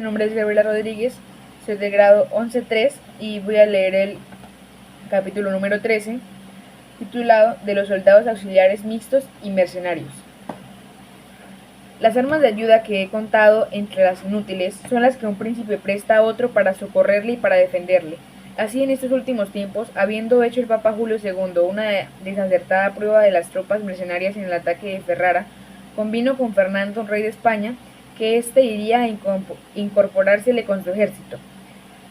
mi nombre es Gabriela Rodríguez, soy del grado 11.3 y voy a leer el capítulo número 13, titulado De los soldados auxiliares mixtos y mercenarios. Las armas de ayuda que he contado entre las inútiles son las que un príncipe presta a otro para socorrerle y para defenderle. Así en estos últimos tiempos, habiendo hecho el Papa Julio II una desacertada prueba de las tropas mercenarias en el ataque de Ferrara, convino con Fernando, rey de España, que éste iría a incorporársele con su ejército.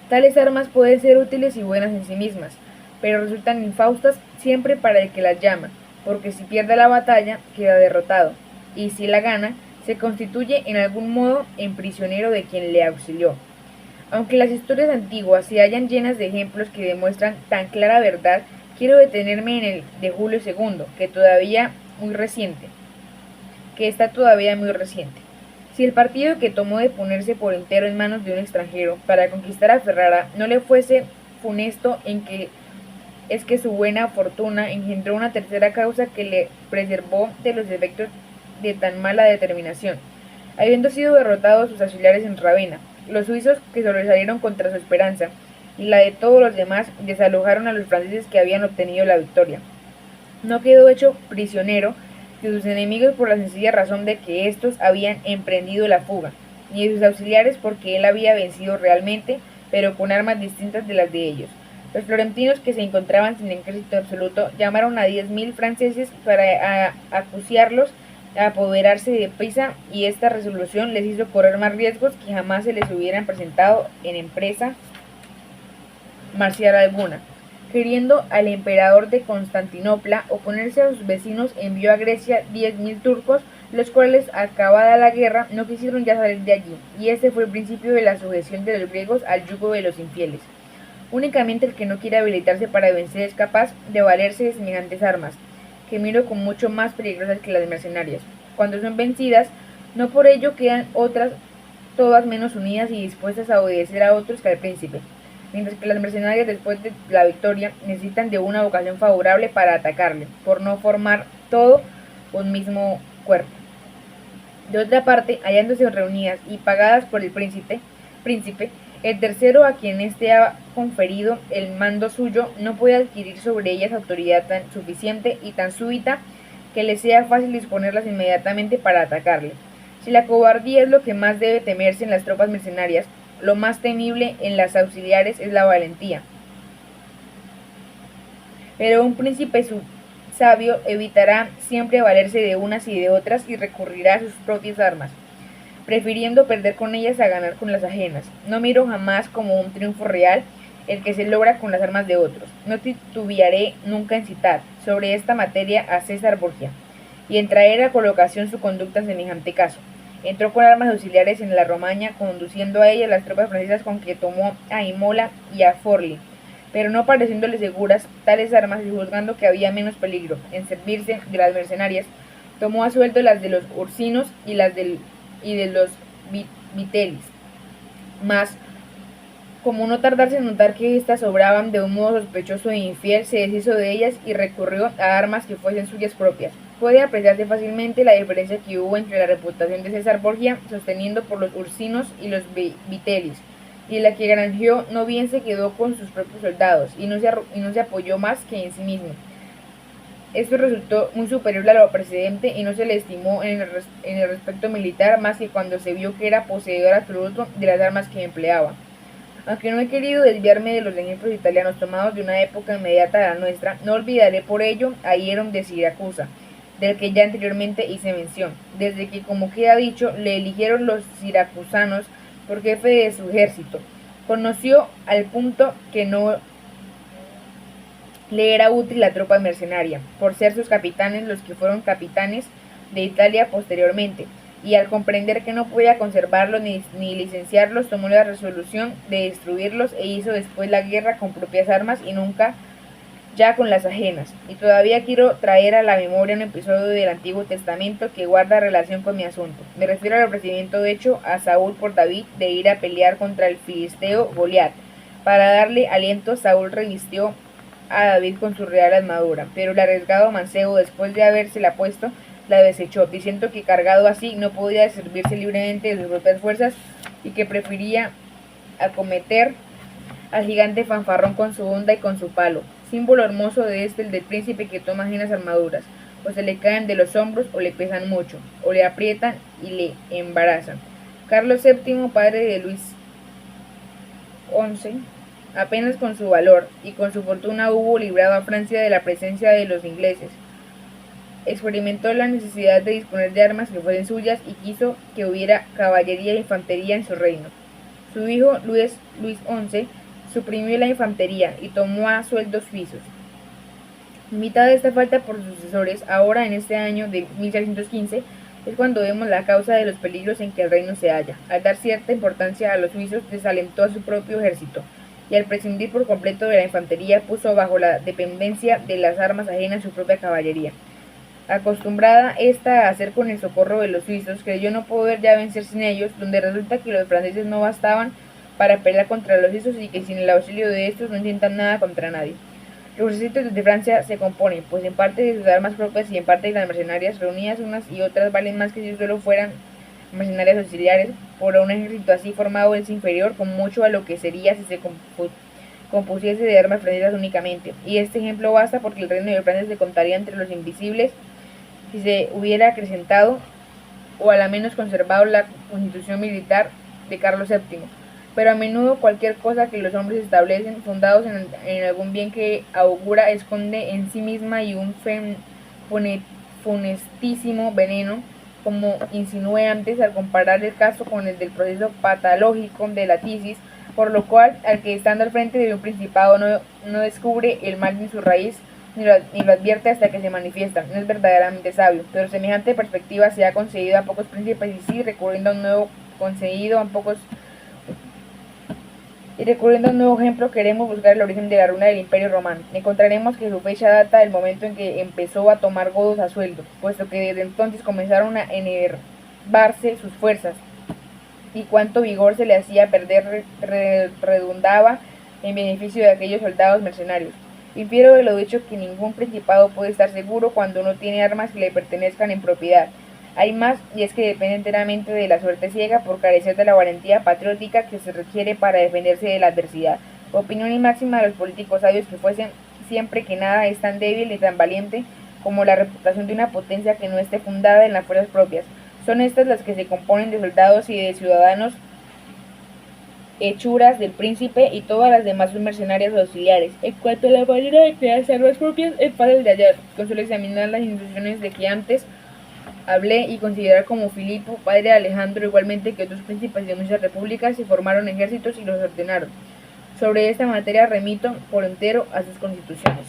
Tales armas pueden ser útiles y buenas en sí mismas, pero resultan infaustas siempre para el que las llama, porque si pierde la batalla, queda derrotado, y si la gana, se constituye en algún modo en prisionero de quien le auxilió. Aunque las historias antiguas se hallan llenas de ejemplos que demuestran tan clara verdad, quiero detenerme en el de Julio II, que está todavía muy reciente. Si el partido que tomó de ponerse por entero en manos de un extranjero para conquistar a Ferrara no le fuese funesto es que su buena fortuna engendró una tercera causa que le preservó de los efectos de tan mala determinación. Habiendo sido derrotados sus auxiliares en Ravenna, los suizos que sobresalieron contra su esperanza y la de todos los demás desalojaron a los franceses que habían obtenido la victoria. No quedó hecho prisionero de sus enemigos por la sencilla razón de que éstos habían emprendido la fuga, ni de sus auxiliares porque él había vencido realmente, pero con armas distintas de las de ellos. Los florentinos, que se encontraban sin ejército absoluto, llamaron a 10.000 franceses para acuciarlos a apoderarse de Pisa, y esta resolución les hizo correr más riesgos que jamás se les hubieran presentado en empresa marcial alguna. Queriendo al emperador de Constantinopla oponerse a sus vecinos, envió a Grecia 10.000 turcos, los cuales, acabada la guerra, no quisieron ya salir de allí, y este fue el principio de la sujeción de los griegos al yugo de los infieles. Únicamente el que no quiere habilitarse para vencer es capaz de valerse de semejantes armas, que miro con mucho más peligrosas que las mercenarias. Cuando son vencidas, no por ello quedan otras todas menos unidas y dispuestas a obedecer a otros que al príncipe, mientras que las mercenarias después de la victoria necesitan de una ocasión favorable para atacarle, por no formar todo un mismo cuerpo. De otra parte, hallándose reunidas y pagadas por el príncipe, el tercero a quien éste ha conferido el mando suyo no puede adquirir sobre ellas autoridad tan suficiente y tan súbita que le sea fácil disponerlas inmediatamente para atacarle. Si la cobardía es lo que más debe temerse en las tropas mercenarias, lo más temible en las auxiliares es la valentía. Pero un príncipe sabio evitará siempre valerse de unas y de otras y recurrirá a sus propias armas, prefiriendo perder con ellas a ganar con las ajenas. No miro jamás como un triunfo real el que se logra con las armas de otros. No titubearé nunca en citar sobre esta materia a César Borgia y en traer a colocación su conducta en semejante caso. Entró con armas auxiliares en la Romaña, conduciendo a ellas las tropas francesas con que tomó a Imola y a Forli, pero no pareciéndole seguras tales armas y juzgando que había menos peligro en servirse de las mercenarias, tomó a sueldo las de los ursinos y de los vitelis. Mas, como no tardarse en notar que éstas obraban de un modo sospechoso e infiel, se deshizo de ellas y recurrió a armas que fuesen suyas propias. Puede apreciarse fácilmente la diferencia que hubo entre la reputación de César Borgia, sosteniendo por los ursinos y los vitelis, y la que granjeó no bien se quedó con sus propios soldados, y no se apoyó más que en sí mismo. Esto resultó muy superior a lo precedente y no se le estimó en el respecto militar más que cuando se vio que era poseedor absoluto de las armas que empleaba. Aunque no he querido desviarme de los ejemplos italianos tomados de una época inmediata a la nuestra, no olvidaré por ello a Hierom de Siracusa, del que ya anteriormente hice mención, desde que, como queda dicho, le eligieron los siracusanos por jefe de su ejército. Conoció al punto que no le era útil la tropa mercenaria, por ser sus capitanes los que fueron capitanes de Italia posteriormente, y al comprender que no podía conservarlos ni licenciarlos, tomó la resolución de destruirlos e hizo después la guerra con propias armas y nunca ya con las ajenas. Y todavía quiero traer a la memoria un episodio del Antiguo Testamento que guarda relación con mi asunto. Me refiero al ofrecimiento hecho a Saúl por David de ir a pelear contra el filisteo Goliat. Para darle aliento, Saúl revistió a David con su real armadura, pero el arriesgado mancebo, después de habérsela puesto, la desechó, diciendo que cargado así no podía servirse libremente de sus propias fuerzas, y que prefería acometer al gigante fanfarrón con su honda y con su palo, símbolo hermoso de el del príncipe que toma ajenas armaduras, o se le caen de los hombros o le pesan mucho, o le aprietan y le embarazan. Carlos VII, padre de Luis XI, apenas con su valor y con su fortuna hubo librado a Francia de la presencia de los ingleses. Experimentó la necesidad de disponer de armas que fuesen suyas y quiso que hubiera caballería e infantería en su reino. Su hijo Luis XI suprimió la infantería y tomó a sueldos suizos. Mitad de esta falta por sus sucesores, ahora en este año de 1615, es cuando vemos la causa de los peligros en que el reino se halla. Al dar cierta importancia a los suizos, desalentó a su propio ejército, y al prescindir por completo de la infantería, puso bajo la dependencia de las armas ajenas su propia caballería. Acostumbrada esta a hacer con el socorro de los suizos, creyó no poder ya vencer sin ellos, donde resulta que los franceses no bastaban para pelear contra los suizos y que sin el auxilio de estos no intentan nada contra nadie. Los ejércitos de Francia se componen, pues en parte de sus armas propias y en parte de las mercenarias reunidas unas y otras valen más que si solo fueran mercenarias auxiliares. Por un ejército así formado es inferior con mucho a lo que sería si se compusiese de armas francesas únicamente. Y este ejemplo basta porque el reino de Francia se contaría entre los invisibles si se hubiera acrecentado o a la menos conservado la constitución militar de Carlos VII. Pero a menudo cualquier cosa que los hombres establecen, fundados en algún bien que augura, esconde en sí misma y un funestísimo veneno, como insinué antes al comparar el caso con el del proceso patológico de la tisis, por lo cual al que estando al frente de un principado no descubre el mal en su raíz, ni lo advierte hasta que se manifiesta, no es verdaderamente sabio. Pero semejante perspectiva se ha concedido a pocos príncipes y sí, recurriendo a un nuevo ejemplo, queremos buscar el origen de la ruina del Imperio Romano. Encontraremos que su fecha data del momento en que empezó a tomar godos a sueldo, puesto que desde entonces comenzaron a enervarse sus fuerzas, y cuanto vigor se le hacía perder redundaba en beneficio de aquellos soldados mercenarios. Infiero de lo dicho que ningún principado puede estar seguro cuando no tiene armas que le pertenezcan en propiedad. Hay más, y es que depende enteramente de la suerte ciega por carecer de la valentía patriótica que se requiere para defenderse de la adversidad. Opinión y máxima de los políticos sabios que fuesen siempre que nada es tan débil y tan valiente como la reputación de una potencia que no esté fundada en las fuerzas propias. Son estas las que se componen de soldados y de ciudadanos, hechuras del príncipe, y todas las demás son mercenarias o auxiliares. En cuanto a la manera de crear armas propias, es fácil de hallar. Consuelo examinar las instituciones de que antes hablé y considerar como Filipo, padre de Alejandro, igualmente que otros príncipes de muchas repúblicas, se formaron ejércitos y los ordenaron. Sobre esta materia remito por entero a sus constituciones.